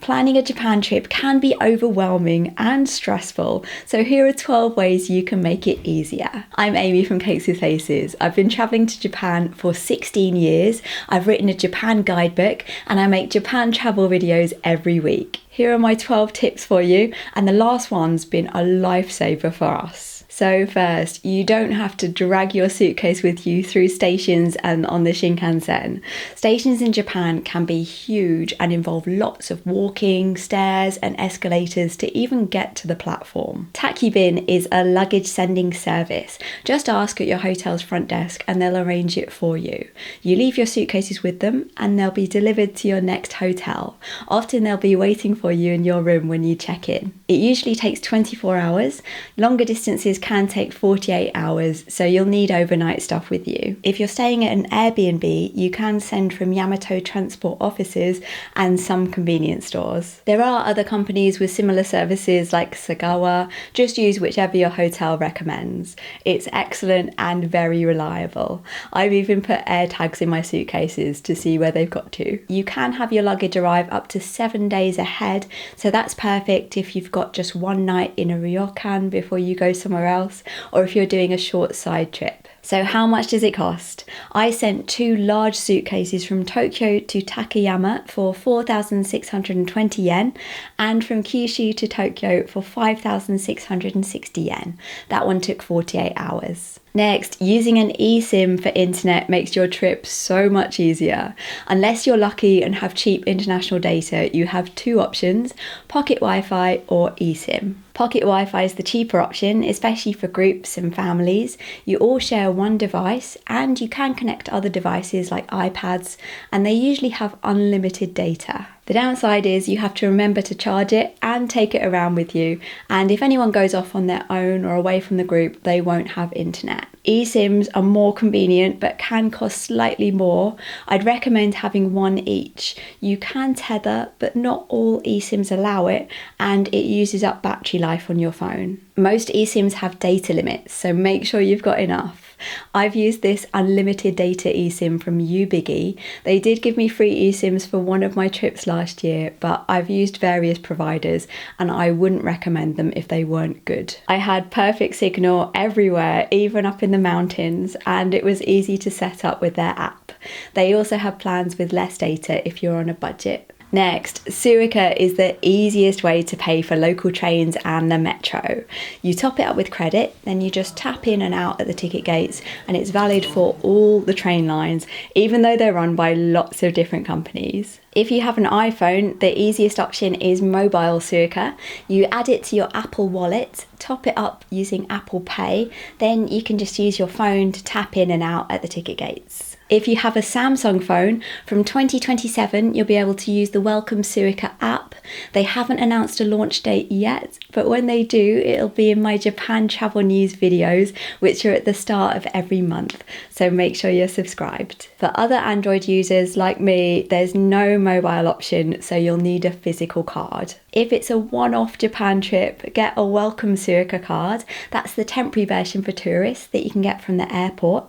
Planning a Japan trip can be overwhelming and stressful, so here are 12 ways you can make it easier. I'm Amy from Cakes with Faces. I've been travelling to Japan for 16 years. I've written a Japan guidebook and I make Japan travel videos every week. Here are my 12 tips for you, and the last one's been a lifesaver for us. So first, you don't have to drag your suitcase with you through stations and on the Shinkansen. Stations in Japan can be huge and involve lots of walking, stairs and escalators to even get to the platform. Takkyubin is a luggage sending service. Just ask at your hotel's front desk and they'll arrange it for you. You leave your suitcases with them and they'll be delivered to your next hotel. Often they'll be waiting for you in your room when you check in. It usually takes 24 hours. Longer distances can take 48 hours, so you'll need overnight stuff with you. If you're staying at an Airbnb, you can send from Yamato transport offices and some convenience stores. There are other companies with similar services like Sagawa. Just use whichever your hotel recommends. It's excellent and very reliable. I've even put air tags in my suitcases to see where they've got to. You can have your luggage arrive up to 7 days ahead, so that's perfect if you've got just one night in a ryokan before you go somewhere else, or if you're doing a short side trip. So how much does it cost? I sent 2 large suitcases from Tokyo to Takayama for 4,620 yen and from Kyushu to Tokyo for 5,660 yen. That one took 48 hours. Next, using an eSIM for internet makes your trip so much easier. Unless you're lucky and have cheap international data, you have 2 options: pocket Wi-Fi or eSIM. Pocket Wi-Fi is the cheaper option, especially for groups and families. You all share one device and you can connect to other devices like iPads, and they usually have unlimited data. The downside is you have to remember to charge it and take it around with you, and if anyone goes off on their own or away from the group, they won't have internet. eSIMs are more convenient but can cost slightly more. I'd recommend having one each. You can tether, but not all eSIMs allow it, and it uses up battery life on your phone. Most eSIMs have data limits, so make sure you've got enough. I've used this unlimited data eSIM from UBiggy. They did give me free eSIMs for one of my trips last year, but I've used various providers and I wouldn't recommend them if they weren't good. I had perfect signal everywhere, even up in the mountains, and it was easy to set up with their app. They also have plans with less data if you're on a budget. Next, Suica is the easiest way to pay for local trains and the metro. You top it up with credit, then you just tap in and out at the ticket gates, and it's valid for all the train lines, even though they're run by lots of different companies. If you have an iPhone, the easiest option is mobile Suica. You add it to your Apple Wallet, top it up using Apple Pay, then you can just use your phone to tap in and out at the ticket gates. If you have a Samsung phone, from 2027 you'll be able to use the Welcome Suica app. They haven't announced a launch date yet, but when they do, it'll be in my Japan travel news videos, which are at the start of every month, so make sure you're subscribed. For other Android users like me, there's no mobile option, so you'll need a physical card. If it's a one-off Japan trip, get a Welcome Suica card. That's the temporary version for tourists that you can get from the airport.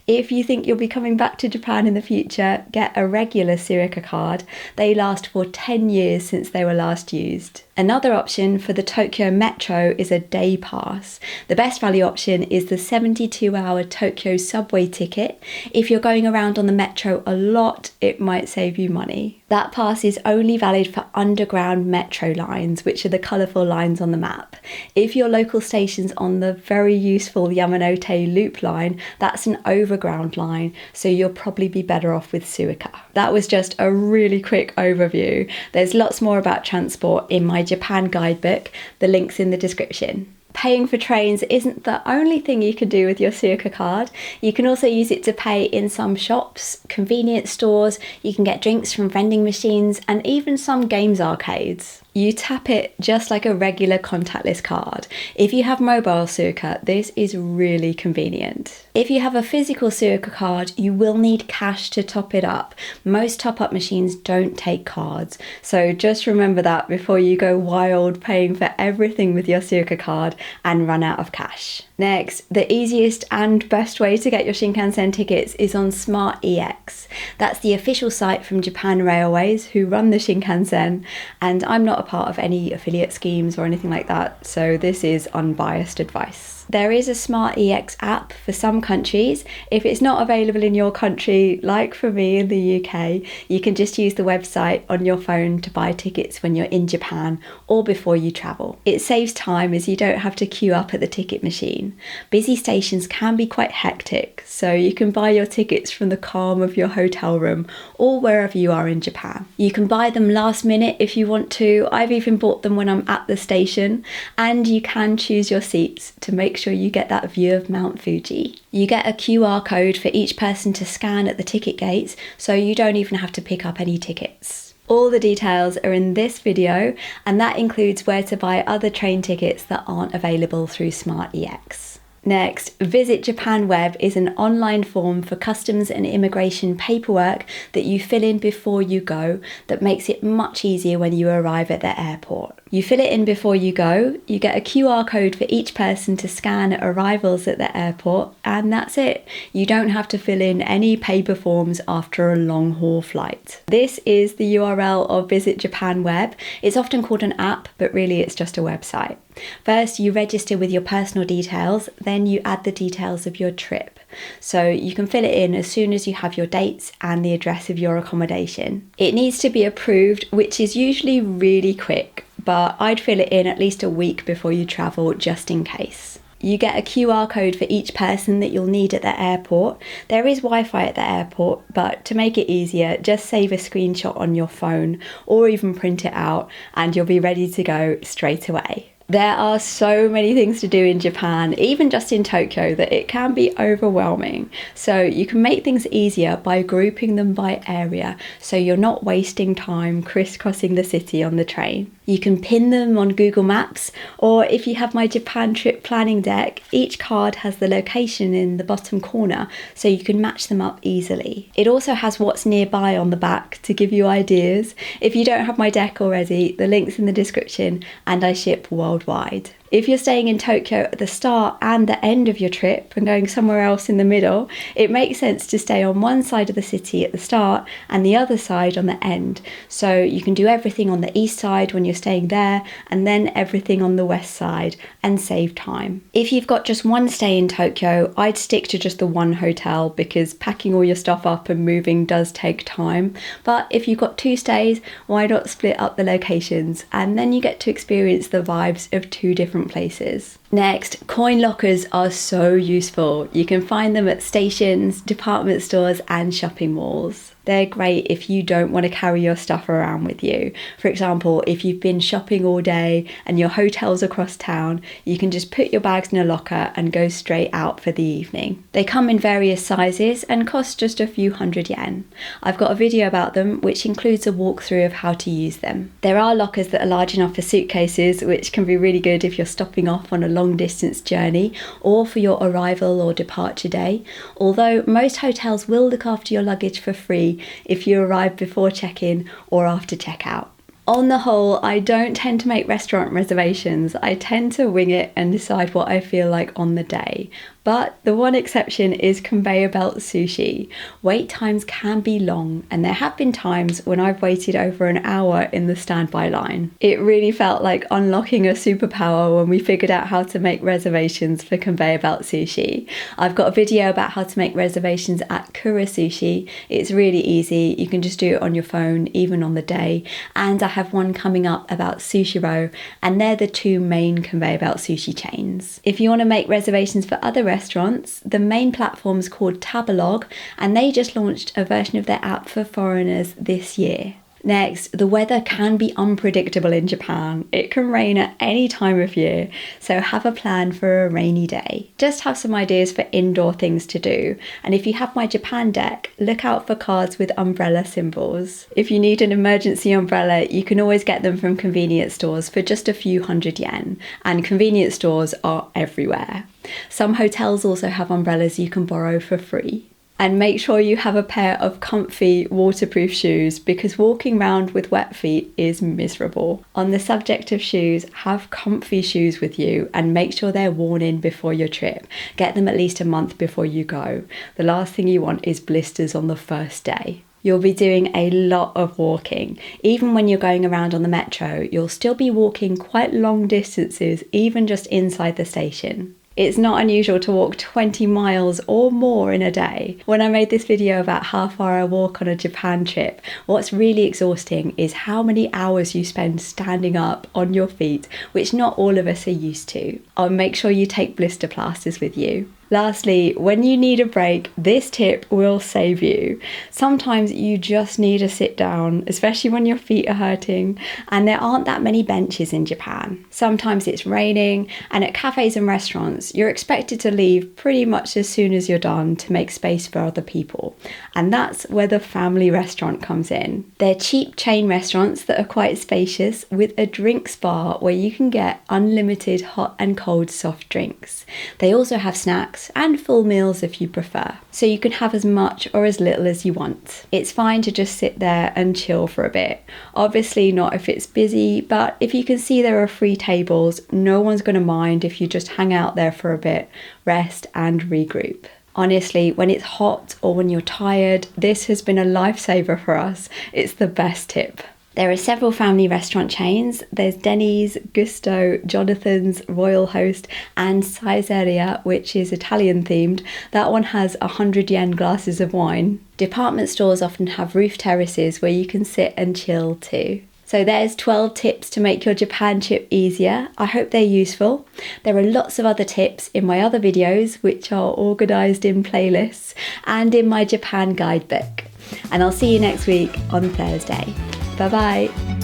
If you think you'll be coming back to Japan in the future, get a regular Suica card. They last for 10 years since they were last used. Another option for the Tokyo Metro is a day pass. The best value option is the 72-hour Tokyo subway ticket. If you're going around on the metro a lot, it might save you money. That pass is only valid for underground metro lines, which are the colourful lines on the map. If your local station's on the very useful Yamanote Loop line, that's an overground line, so you'll probably be better off with Suica. That was just a really quick overview. There's lots more about transport in my Japan guidebook. The link's in the description. Paying for trains isn't the only thing you can do with your Suica card. You can also use it to pay in some shops, convenience stores, you can get drinks from vending machines, and even some games arcades. You tap it just like a regular contactless card. If you have mobile Suica, this is really convenient. If you have a physical Suica card, you will need cash to top it up. Most top-up machines don't take cards, so just remember that before you go wild paying for everything with your Suica card and run out of cash. Next, the easiest and best way to get your Shinkansen tickets is on SmartEX. That's the official site from Japan Railways, who run the Shinkansen, and I'm not a part of any affiliate schemes or anything like that, so this is unbiased advice. There is a SmartEX app for some countries. If it's not available in your country, like for me in the UK, you can just use the website on your phone to buy tickets when you're in Japan or before you travel. It saves time as you don't have to queue up at the ticket machine. Busy stations can be quite hectic, so you can buy your tickets from the calm of your hotel room or wherever you are in Japan. You can buy them last minute if you want to. I've even bought them when I'm at the station, and you can choose your seats to make sure you get that view of Mount Fuji. You get a QR code for each person to scan at the ticket gates, so you don't even have to pick up any tickets. All the details are in this video, and that includes where to buy other train tickets that aren't available through SmartEX. Next, Visit Japan Web is an online form for customs and immigration paperwork that you fill in before you go that makes it much easier when you arrive at the airport. You fill it in before you go, you get a QR code for each person to scan at arrivals at the airport, and that's it. You don't have to fill in any paper forms after a long haul flight. This is the URL of Visit Japan Web. It's often called an app, but really it's just a website. First, you register with your personal details, then you add the details of your trip. So you can fill it in as soon as you have your dates and the address of your accommodation. It needs to be approved, which is usually really quick, but I'd fill it in at least a week before you travel just in case. You get a QR code for each person that you'll need at the airport. There is Wi-Fi at the airport, but to make it easier, just save a screenshot on your phone or even print it out and you'll be ready to go straight away. There are so many things to do in Japan, even just in Tokyo, that it can be overwhelming. So you can make things easier by grouping them by area, so you're not wasting time crisscrossing the city on the train. You can pin them on Google Maps, or if you have my Japan trip planning deck, each card has the location in the bottom corner, so you can match them up easily. It also has what's nearby on the back to give you ideas. If you don't have my deck already, the link's in the description, and I ship worldwide. If you're staying in Tokyo at the start and the end of your trip and going somewhere else in the middle, it makes sense to stay on one side of the city at the start and the other side on the end. So you can do everything on the east side when you're staying there and then everything on the west side and save time. If you've got just one stay in Tokyo, I'd stick to just the one hotel because packing all your stuff up and moving does take time. But if you've got two stays, why not split up the locations and then you get to experience the vibes of two different places. Next, coin lockers are so useful. You can find them at stations, department stores and shopping malls. They're great if you don't want to carry your stuff around with you. For example, if you've been shopping all day and your hotel's across town, you can just put your bags in a locker and go straight out for the evening. They come in various sizes and cost just a few £100. I've got a video about them which includes a walkthrough of how to use them. There are lockers that are large enough for suitcases, which can be really good if you're stopping off on a long distance journey or for your arrival or departure day, although most hotels will look after your luggage for free if you arrive before check-in or after check-out. On the whole, I don't tend to make restaurant reservations. I tend to wing it and decide what I feel like on the day. But the one exception is conveyor belt sushi. Wait times can be long, and there have been times when I've waited over an hour in the standby line. It really felt like unlocking a superpower when we figured out how to make reservations for conveyor belt sushi. I've got a video about how to make reservations at Kura Sushi. It's really easy. You can just do it on your phone, even on the day. And I have one coming up about Sushiro, and they're the two main conveyor belt sushi chains. If you want to make reservations for other restaurants, the main platform's called Tabelog, and they just launched a version of their app for foreigners this year. Next, the weather can be unpredictable in Japan. It can rain at any time of year, so have a plan for a rainy day. Just have some ideas for indoor things to do, and if you have my Japan deck, look out for cards with umbrella symbols. If you need an emergency umbrella, you can always get them from convenience stores for just a few £100, and convenience stores are everywhere. Some hotels also have umbrellas you can borrow for free. And make sure you have a pair of comfy waterproof shoes because walking around with wet feet is miserable. On the subject of shoes, have comfy shoes with you and make sure they're worn in before your trip. Get them at least a month before you go. The last thing you want is blisters on the first day. You'll be doing a lot of walking. Even when you're going around on the metro, you'll still be walking quite long distances, even just inside the station. It's not unusual to walk 20 miles or more in a day. When I made this video about how far I walk on a Japan trip, what's really exhausting is how many hours you spend standing up on your feet, which not all of us are used to. I'll make sure you take blister plasters with you. Lastly, when you need a break, this tip will save you. Sometimes you just need to sit down, especially when your feet are hurting, and there aren't that many benches in Japan. Sometimes it's raining, and at cafes and restaurants, you're expected to leave pretty much as soon as you're done to make space for other people. And that's where the family restaurant comes in. They're cheap chain restaurants that are quite spacious with a drinks bar where you can get unlimited hot and cold soft drinks. They also have snacks and full meals if you prefer, so you can have as much or as little as you want. It's fine to just sit there and chill for a bit. Obviously not if it's busy, but if you can see there are free tables, no one's going to mind if you just hang out there for a bit, rest and regroup. Honestly, when it's hot or when you're tired, this has been a lifesaver for us. It's the best tip. There are several family restaurant chains. There's Denny's, Gusto, Jonathan's, Royal Host and Saizeriya, which is Italian themed. That one has 100 yen glasses of wine. Department stores often have roof terraces where you can sit and chill too. So there's 12 tips to make your Japan trip easier. I hope they're useful. There are lots of other tips in my other videos, which are organised in playlists, and in my Japan guidebook. And I'll see you next week on Thursday. Bye bye.